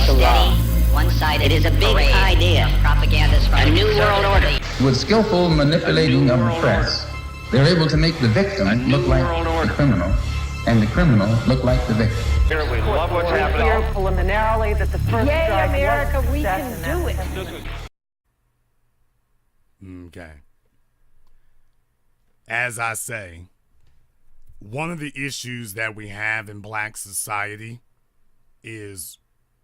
martial law. One-sided. It is a big idea. Propagandists from a new world order. With skillful manipulating of the press, they're able to make the victim look like the criminal, and the criminal look like the victim. We love what's happening. Preliminarily that the first Yay, strike America, was we success can do it. Okay. As I say, one of the issues that we have in black society is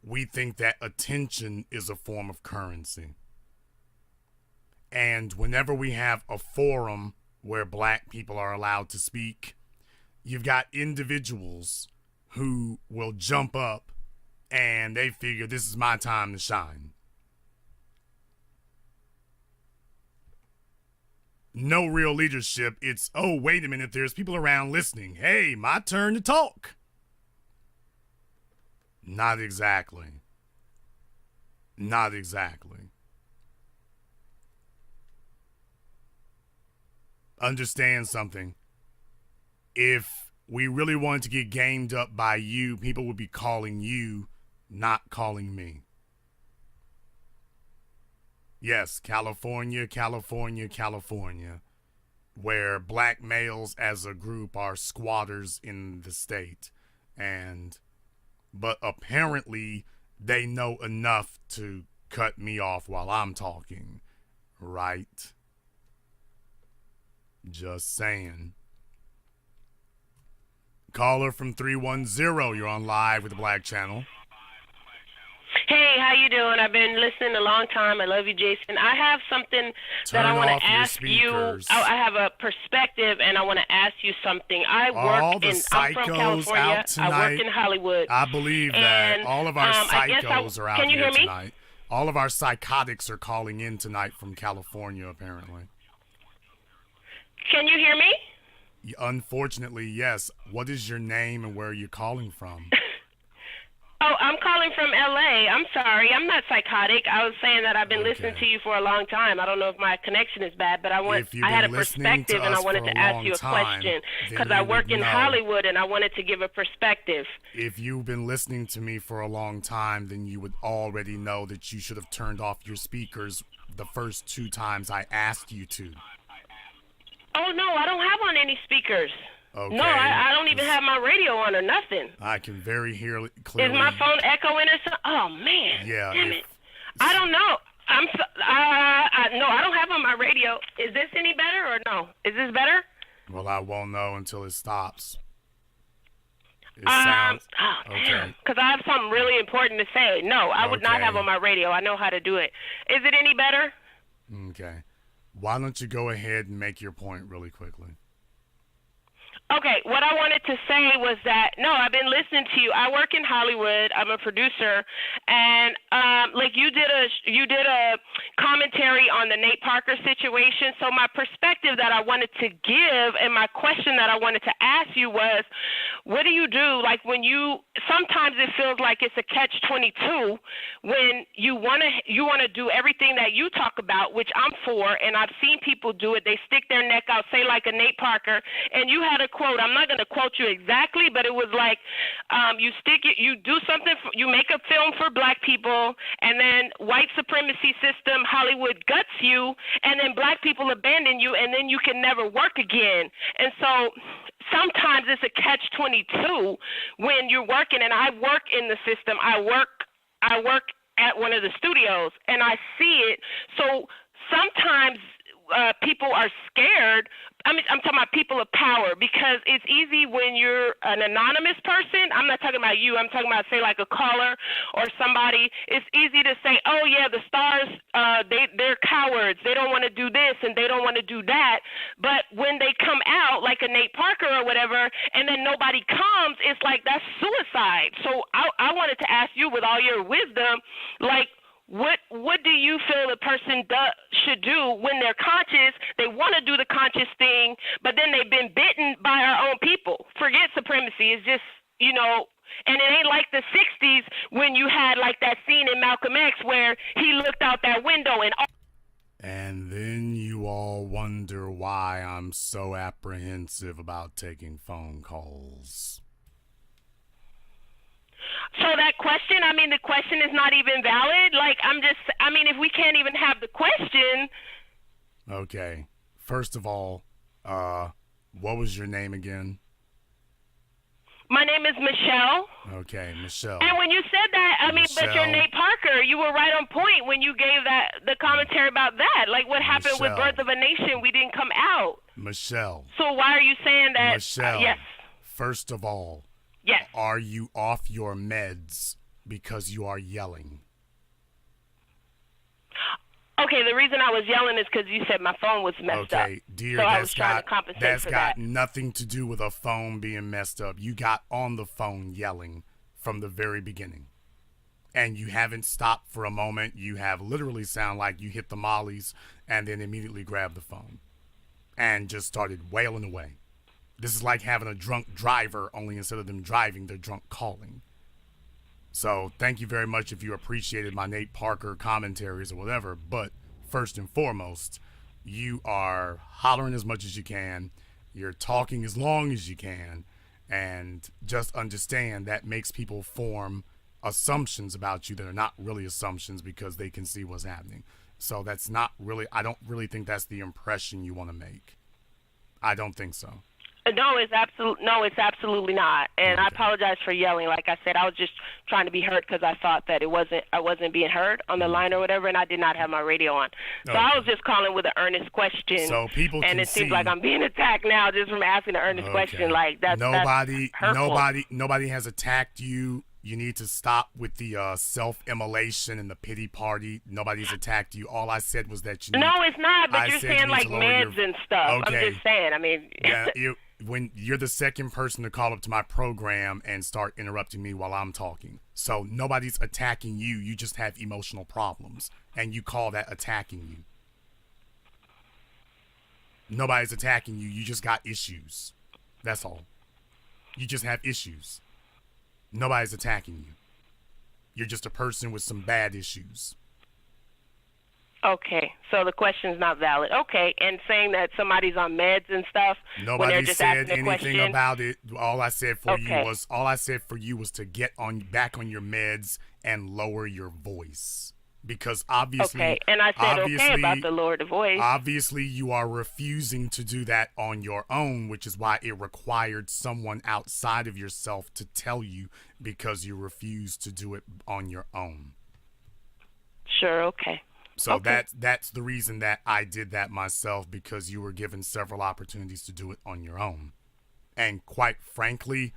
we think that attention is a form of currency. And whenever we have a forum where black people are allowed to speak, you've got individuals who will jump up and they figure this is my time to shine. No real leadership. It's, oh, wait a minute, there's people around listening. Hey, my turn to talk. Not exactly. Not exactly. Understand something. If we really wanted to get gamed up by you, people would be calling you, not calling me. Yes, California, California, California, where black males as a group are squatters in the state. But apparently they know enough to cut me off while I'm talking, right? Just saying. Caller from 310, you're on live with the Black Channel. Hey, how you doing? I've been listening a long time. I love you, Jason. I have something that I want to ask you. I have a perspective, and I want to ask you something. I'm from California. I work in Hollywood. I believe that all of our psychos are out here tonight. All of our psychotics are calling in tonight from California, apparently. Can you hear me? Unfortunately, yes. What is your name and where are you calling from? Oh, I'm calling from L.A. I'm sorry. I'm not psychotic. I was saying that I've been listening to you for a long time. I don't know if my connection is bad, but I had a perspective and I wanted to ask you a question because I work in Hollywood and I wanted to give a perspective. If you've been listening to me for a long time, then you would already know that you should have turned off your speakers the first 2 times I asked you to. Oh, no, I don't have on any speakers. Okay. No, I don't even have my radio on or nothing. I can very clearly. Is my phone echoing or something? Oh, man. Yeah. Damn it. I don't know. No, I don't have on my radio. Is this any better or no? Is this better? Well, I won't know until it stops. It sounds... Okay. Because I have something really important to say. No, I would not have on my radio. I know how to do it. Is it any better? Okay. Why don't you go ahead and make your point really quickly? Okay, what I wanted to say was that, no, I've been listening to you. I work in Hollywood. I'm a producer. And, you did a commentary on the Nate Parker situation. So my perspective that I wanted to give and my question that I wanted to ask you was, what do you do? Like sometimes it feels like it's a catch-22 when you want to do everything that you talk about, which I'm for, and I've seen people do it. They stick their neck out, say like a Nate Parker, and you had a quote. I'm not going to quote you exactly, but it was like you do something, you make a film for black people, and then white supremacy system, Hollywood guts you, and then black people abandon you, and then you can never work again. And so sometimes it's a catch-22 when you're working, and I work in the system. I work at one of the studios, and I see it. So sometimes people are scared. I'm talking about people of power, because it's easy when you're an anonymous person. I'm not talking about you. I'm talking about, say, like a caller or somebody. It's easy to say, oh, yeah, the stars, they're cowards. They don't want to do this and they don't want to do that. But when they come out, like a Nate Parker or whatever, and then nobody comes, it's like that's suicide. So I wanted to ask you, with all your wisdom, like, what do you feel a person should do when they're conscious? They want to do the conscious thing, but then they've been bitten by our own people. Forget supremacy. It's just, and it ain't like the 60s when you had like that scene in Malcolm X where he looked out that window and then you all wonder why I'm so apprehensive about taking phone calls. So that question, I mean, the question is not even valid. Like, I mean, if we can't even have the question. Okay. First of all, what was your name again? My name is Michelle. Okay, Michelle. And when you said that, I mean, but you're Michelle. Nate Parker. You were right on point when you gave the commentary about that. Like, what happened with Michelle. Birth of a Nation? We didn't come out. Michelle. So why are you saying that? Michelle. Yes. First of all, Yes. are you off your meds because you are yelling? Okay, the reason I was yelling is because you said my phone was messed up. Okay, dear, so I was trying to compensate that's for got that. nothing to do with a phone being messed up. You got on the phone yelling from the very beginning. And you haven't stopped for a moment. You have literally sound like you hit the mollies and then immediately grabbed the phone and just started wailing away. This is like having a drunk driver, only instead of them driving, they're drunk calling. So thank you very much if you appreciated my Nate Parker commentaries or whatever. But first and foremost, you are hollering as much as you can. You're talking as long as you can. And just understand that makes people form assumptions about you that are not really assumptions because they can see what's happening. So that's not really, I don't really think that's the impression you want to make. I don't think so. No, it's absolutely not. And I apologize for yelling. Like I said, I was just trying to be heard because I thought that I wasn't being heard on the line or whatever, and I did not have my radio on. So I was just calling with an earnest question. So people can and it seems see- like I'm being attacked now just from asking an earnest question. Like that's hurtful. Nobody has attacked you. You need to stop with the self-immolation and the pity party. Nobody's attacked you. All I said was that you. No, it's not. But I you're said you saying need like to lower meds your- and stuff. Okay. I'm just saying. I mean. Yeah, when you're the second person to call up to my program and start interrupting me while I'm talking. So nobody's attacking you. You just have emotional problems, and you call that attacking you. Nobody's attacking you. You just got issues. That's all. You just have issues. Nobody's attacking you. You're just a person with some bad issues. Okay, so the question's not valid. Okay, and saying that somebody's on meds and stuff when they're Nobody just said asking a anything question. about it. All I said for Okay. you was to get back on your meds and lower your voice. Because obviously, Okay, and I said okay about the lower the voice. Obviously, you are refusing to do that on your own, which is why it required someone outside of yourself to tell you because you refuse to do it on your own. Sure, okay. So Okay. that's the reason that I did that myself, because you were given several opportunities to do it on your own. And quite frankly,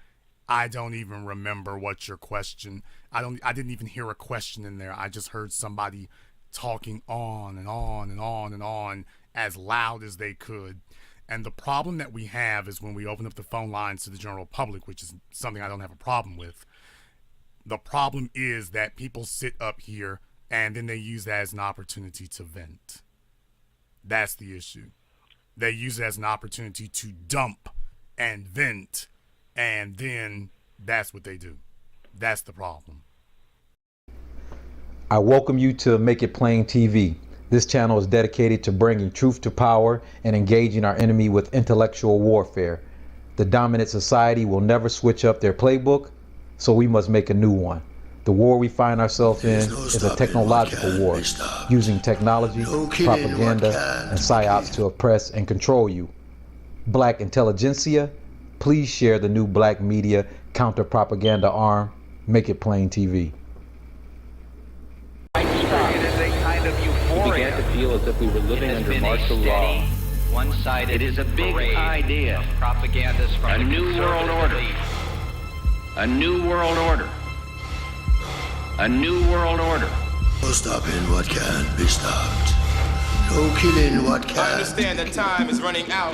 I don't even remember what your question. I didn't even hear a question in there. I just heard somebody talking on and on and on and on as loud as they could. And the problem that we have is when we open up the phone lines to the general public, which is something I don't have a problem with. The problem is that people sit up here and then they use that as an opportunity to vent. That's the issue. They use it as an opportunity to dump and vent, and then that's what they do. That's the problem. I welcome you to Make It Plain TV. This channel is dedicated to bringing truth to power and engaging our enemy with intellectual warfare. The dominant society will never switch up their playbook, so we must make a new one. The war we find ourselves in is a technological war, using technology, propaganda, and psyops to oppress and control you. Black intelligentsia, please share the new black media counter-propaganda arm, Make It Plain TV. It is a kind of euphoria. We began to feel as if we were living under martial law. One-sided. It is a big parade idea. of propagandists from A the new world conservative order. elite. A new world order. A new world order. No stopping what can't be stopped. No killing what can't. I understand that time is running out.